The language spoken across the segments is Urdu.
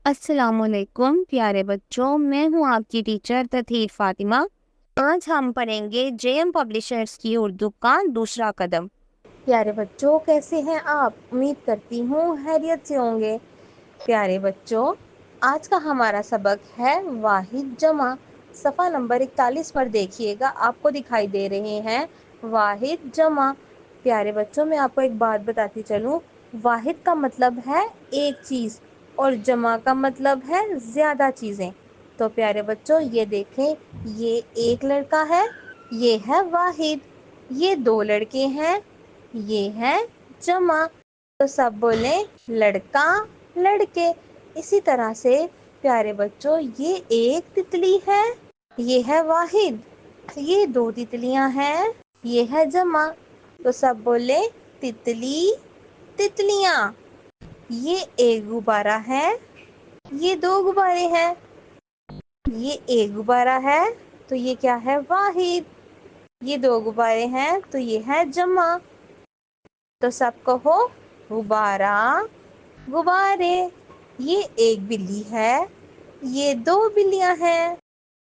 السلام علیکم پیارے بچوں، میں ہوں آپ کی ٹیچر تطہیر فاطمہ۔ آج ہم پڑھیں گے جے ایم پبلشرز کی اردو کا دوسرا قدم۔ پیارے بچوں، کیسے ہیں آپ؟ امید کرتی ہوں خیریت سے ہوں گے۔ پیارے بچوں، آج کا ہمارا سبق ہے واحد جمع۔ صفحہ نمبر 41 پر دیکھیے گا، آپ کو دکھائی دے رہے ہیں واحد جمع۔ پیارے بچوں، میں آپ کو ایک بات بتاتی چلوں، واحد کا مطلب ہے ایک چیز اور جمع کا مطلب ہے زیادہ چیزیں۔ تو پیارے بچوں یہ دیکھیں، یہ ایک لڑکا ہے، یہ ہے واحد۔ یہ دو لڑکے ہیں، یہ ہے جمع۔ تو سب بولیں لڑکا لڑکے۔ اسی طرح سے پیارے بچوں یہ ایک تتلی ہے، یہ ہے واحد۔ یہ دو تتلیاں ہیں، یہ ہے جمع۔ تو سب بولیں تتلی تتلیاں۔ یہ ایک غبارہ ہے، یہ دو غبارے ہیں۔ یہ ایک غبارہ ہے تو یہ کیا ہے؟ واحد۔ یہ دو غبارے ہیں تو یہ ہے جمع۔ تو سب کہو غبارہ غبارے۔ یہ ایک بلی ہے، یہ دو بلیاں ہیں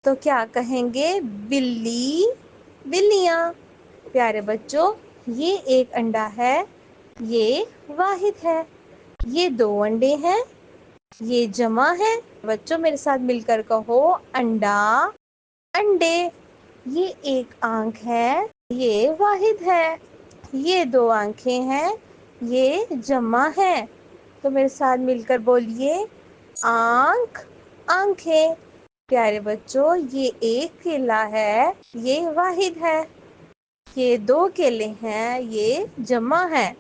تو کیا کہیں گے؟ بلی بلیاں۔ پیارے بچوں یہ ایک انڈا ہے، یہ واحد ہے۔ یہ دو انڈے ہیں، یہ جمع ہے۔ بچوں میرے ساتھ مل کر کہو انڈا انڈے۔ یہ ایک آنکھ ہے، یہ واحد ہے۔ یہ دو آنکھیں ہیں، یہ جمع ہے۔ تو میرے ساتھ مل کر بولیے آنکھ آنکھیں۔ پیارے بچوں یہ ایک کیلا ہے، یہ واحد ہے۔ یہ دو کیلے ہیں، یہ جمع ہے۔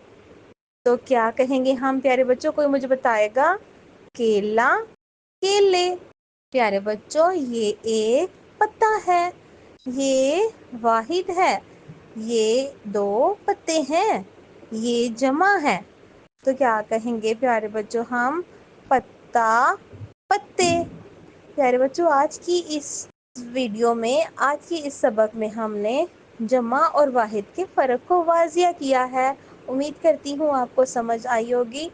تو کیا کہیں گے ہم پیارے بچوں؟ کوئی مجھے بتائے گا؟ کیلا کیلے۔ پیارے بچوں یہ ایک پتا ہے، یہ واحد ہے۔ یہ دو پتے ہیں، یہ جمع ہے۔ تو کیا کہیں گے پیارے بچوں ہم؟ پتا پتے۔ پیارے بچوں آج کی اس ویڈیو میں، آج کی اس سبق میں ہم نے جمع اور واحد کے فرق کو واضح کیا ہے۔ امید کرتی ہوں آپ کو سمجھ آئی ہوگی۔